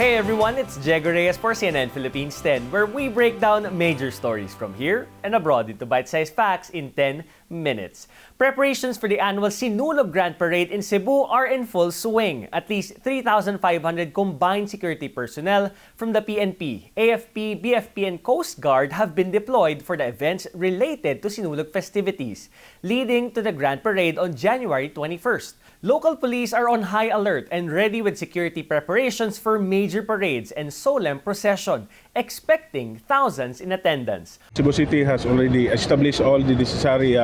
Hey everyone, it's Diego Reyes for CNN Philippines 10, where we break down major stories from here and abroad into bite-sized facts in 10 minutes. Preparations for the annual Sinulog Grand Parade in Cebu are in full swing. At least 3,500 combined security personnel from the PNP, AFP, BFP, and Coast Guard have been deployed for the events related to Sinulog festivities, leading to the Grand Parade on January 21st. Local police are on high alert and ready with security preparations for major parades and solemn procession, expecting thousands in attendance. Cebu City has already established all the necessary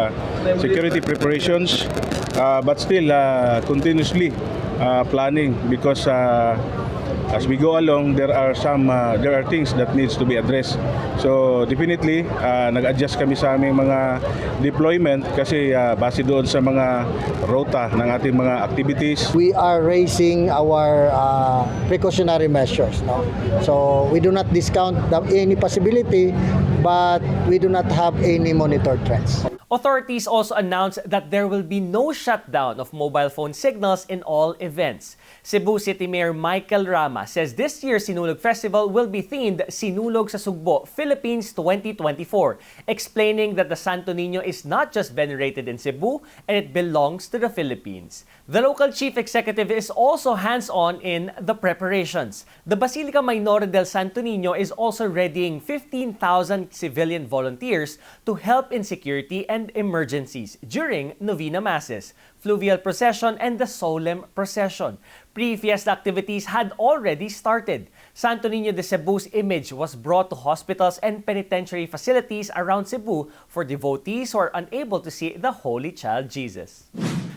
security preparations, but still continuously planning because as we go along, there are things that needs to be addressed. So definitely, nag-adjust kami sa aming mga deployment kasi base doon sa mga rota ng ating mga activities. We are raising our precautionary measures. No? So we do not discount any possibility, but we do not have any monitored trends. Authorities also announced that there will be no shutdown of mobile phone signals in all events. Cebu City Mayor Michael Rama says this year's Sinulog Festival will be themed Sinulog sa Sugbo, Philippines 2024, explaining that the Santo Niño is not just venerated in Cebu and it belongs to the Philippines. The local chief executive is also hands-on in the preparations. The Basilica Minor del Santo Niño is also readying 15,000 civilian volunteers to help in security and emergencies during Novena Masses, fluvial procession, and the solemn procession. Pre-fiesta activities had already started. Santo Niño de Cebu's image was brought to hospitals and penitentiary facilities around Cebu for devotees who are unable to see the Holy Child Jesus.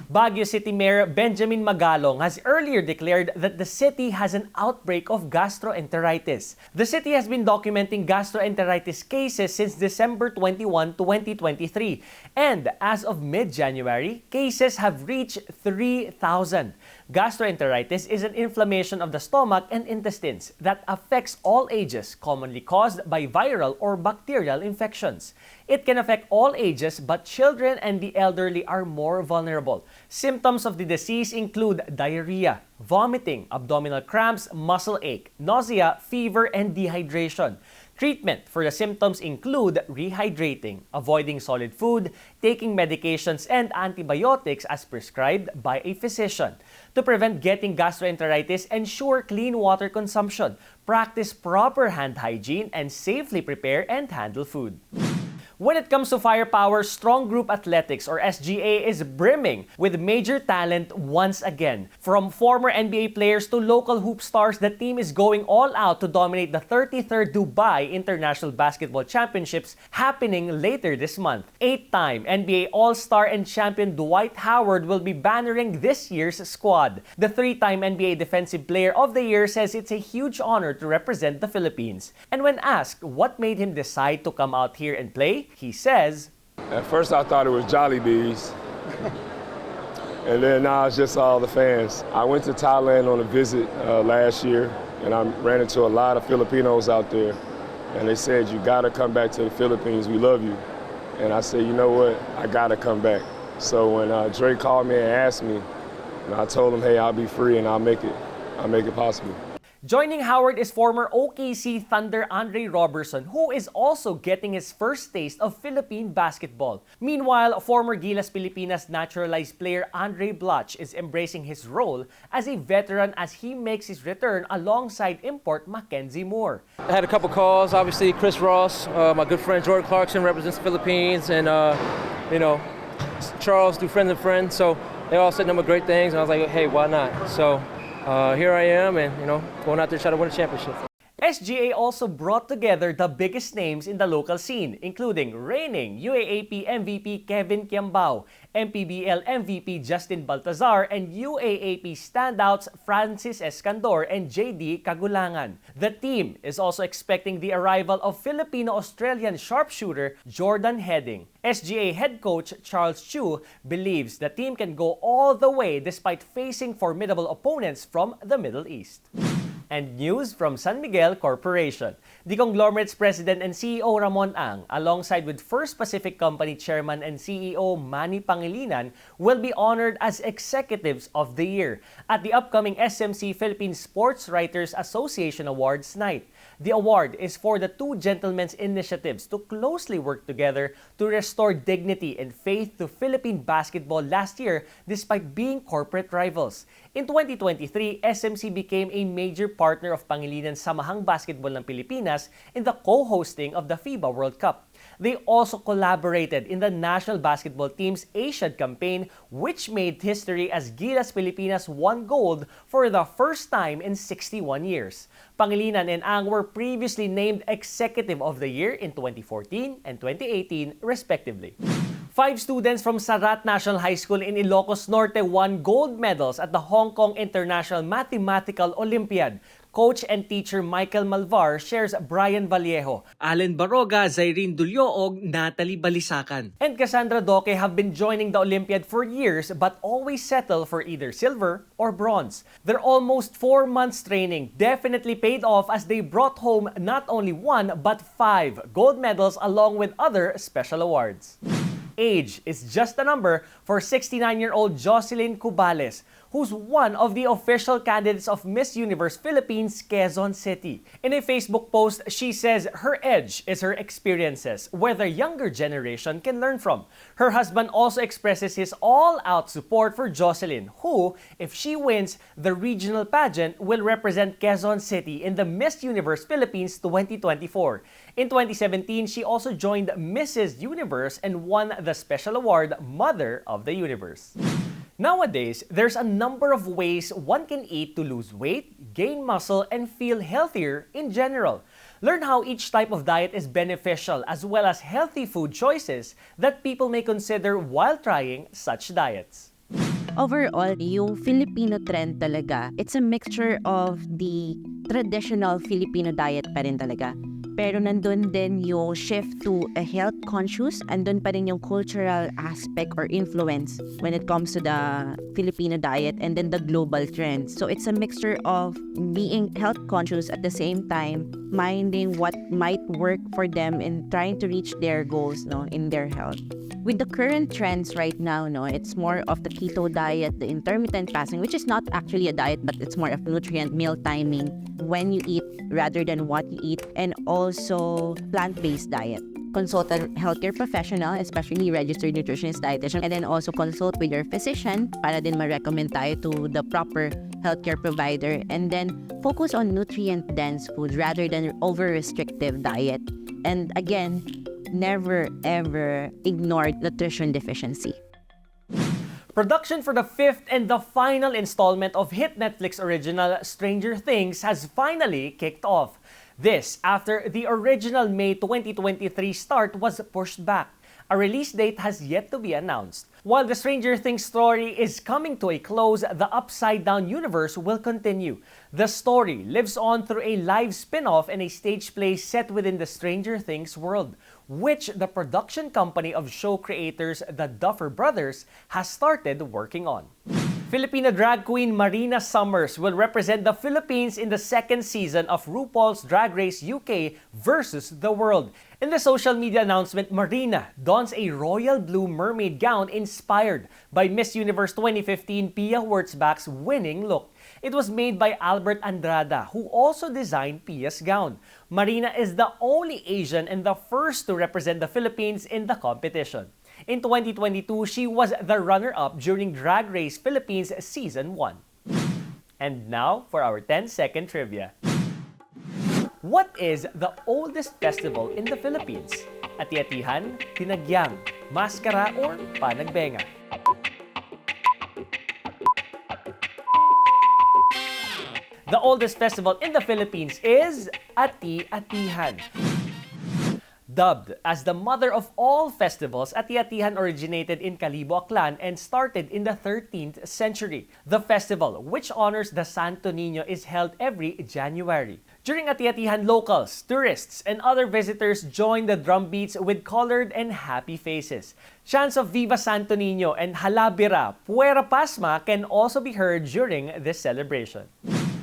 Baguio City Mayor Benjamin Magalong has earlier declared that the city has an outbreak of gastroenteritis. The city has been documenting gastroenteritis cases since December 21, 2023, and as of mid-January, cases have reached 3,000. Gastroenteritis is an inflammation of the stomach and intestines that affects all ages, commonly caused by viral or bacterial infections. It can affect all ages, but children and the elderly are more vulnerable. Symptoms of the disease include diarrhea, vomiting, abdominal cramps, muscle ache, nausea, fever, and dehydration. Treatment for the symptoms include rehydrating, avoiding solid food, taking medications and antibiotics as prescribed by a physician. To prevent getting gastroenteritis, ensure clean water consumption, practice proper hand hygiene, and safely prepare and handle food. When it comes to firepower, Strong Group Athletics or SGA is brimming with major talent once again. From former NBA players to local hoop stars, the team is going all out to dominate the 33rd Dubai International Basketball Championships happening later this month. 8-time NBA All-Star and champion Dwight Howard will be bannering this year's squad. The 3-time NBA Defensive Player of the Year says it's a huge honor to represent the Philippines. And when asked what made him decide to come out here and play, he says, at first I thought it was Jollibees, and then now it's just all the fans. I went to Thailand on a visit last year, and I ran into a lot of Filipinos out there, and they said, you gotta come back to the Philippines, we love you. And I said, you know what, I gotta come back. So when Dre called me and asked me, and I told him, hey, I'll be free and I'll make it possible. Joining Howard is former OKC Thunder Andre Robertson, who is also getting his first taste of Philippine basketball. Meanwhile, former Gilas Pilipinas naturalized player Andre Blatch is embracing his role as a veteran as he makes his return alongside import Mackenzie Moore. I had a couple calls, obviously Chris Ross, my good friend Jordan Clarkson represents the Philippines, and Charles do friends and friends, so they all said nothing but great things, and I was like, hey, why not? So here I am, and going out there to try to win a championship. SGA also brought together the biggest names in the local scene, including reigning UAAP MVP Kevin Kiambao, MPBL MVP Justin Baltazar, and UAAP standouts Francis Escandor and JD Kagulangan. The team is also expecting the arrival of Filipino-Australian sharpshooter Jordan Heading. SGA head coach Charles Chu believes the team can go all the way despite facing formidable opponents from the Middle East. And news from San Miguel Corporation. The conglomerate's president and CEO Ramon Ang, alongside with First Pacific Company Chairman and CEO Manny Pangilinan, will be honored as Executives of the Year at the upcoming SMC Philippine Sports Writers Association Awards night. The award is for the two gentlemen's initiatives to closely work together to restore dignity and faith to Philippine basketball last year despite being corporate rivals. In 2023, SMC became a major partner of Pangilinan's Samahang Basketball ng Pilipinas in the co-hosting of the FIBA World Cup. They also collaborated in the national basketball team's Asiad campaign, which made history as Gilas Pilipinas won gold for the first time in 61 years. Pangilinan and Ang were previously named Executive of the Year in 2014 and 2018, respectively. 5 students from Sarat National High School in Ilocos Norte won gold medals at the Hong Kong International Mathematical Olympiad. Coach and teacher Michael Malvar shares Brian Vallejo, Allen Baroga, Zairine Dulyoog, Natalie Balisacan, and Cassandra Doque have been joining the Olympiad for years but always settle for either silver or bronze. Their almost 4 months training definitely paid off as they brought home not only 1 but 5 gold medals along with other special awards. Age is just a number for 69-year-old Jocelyn Cubales, who's one of the official candidates of Miss Universe Philippines Quezon City. In a Facebook post, she says her edge is her experiences, where the younger generation can learn from. Her husband also expresses his all-out support for Jocelyn, who, if she wins the regional pageant, will represent Quezon City in the Miss Universe Philippines 2024. In 2017, she also joined Mrs. Universe and won the special award Mother of the Universe. Nowadays, there's a number of ways one can eat to lose weight, gain muscle, and feel healthier in general. Learn how each type of diet is beneficial as well as healthy food choices that people may consider while trying such diets. Overall, yung Filipino trend talaga, it's a mixture of the traditional Filipino diet pa rin talaga. Pero nandun din yung shift to a health conscious, andun pa rin yung cultural aspect or influence when it comes to the Filipino diet and then the global trends. So it's a mixture of being health conscious at the same time, minding what might work for them in trying to reach their goals, no, in their health. With the current trends right now, no, it's more of the keto diet, the intermittent fasting, which is not actually a diet, but it's more of nutrient meal timing, when you eat rather than what you eat, and also plant-based diet. Consult a healthcare professional, especially registered nutritionist, dietitian, and then also consult with your physician para din ma-recommend tayo to the proper healthcare provider, and then focus on nutrient-dense foods rather than over-restrictive diet. And again, never ever ignore nutrition deficiency. Production for the 5th and the final installment of hit Netflix original Stranger Things has finally kicked off. This after the original May 2023 start was pushed back. A release date has yet to be announced. While the Stranger Things story is coming to a close, the Upside Down universe will continue. The story lives on through a live spin-off and a stage play set within the Stranger Things world, which the production company of show creators, the Duffer Brothers, has started working on. Filipino drag queen Marina Summers will represent the Philippines in the 2nd season of RuPaul's Drag Race UK versus the World. In the social media announcement, Marina dons a royal blue mermaid gown inspired by Miss Universe 2015 Pia Wurtzbach's winning look. It was made by Albert Andrada, who also designed Pia's gown. Marina is the only Asian and the first to represent the Philippines in the competition. In 2022, she was the runner-up during Drag Race Philippines Season 1. And now for our 10-second trivia. What is the oldest festival in the Philippines? Ati-atihan, tinagyang, maskara, or panagbenga? The oldest festival in the Philippines is Ati-atihan. Dubbed as the mother of all festivals, Ati-atihan originated in Calibo, Aklan and started in the 13th century. The festival, which honors the Santo Niño, is held every January. During Ati-atihan, locals, tourists, and other visitors join the drum beats with colored and happy faces. Chants of Viva Santo Niño and Halabira, Puera Pasma can also be heard during this celebration.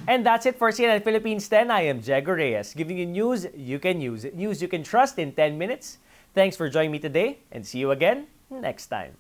And that's it for CNN Philippines 10. I am Jego Reyes, giving you news you can use, news you can trust in 10 minutes. Thanks for joining me today, and see you again next time.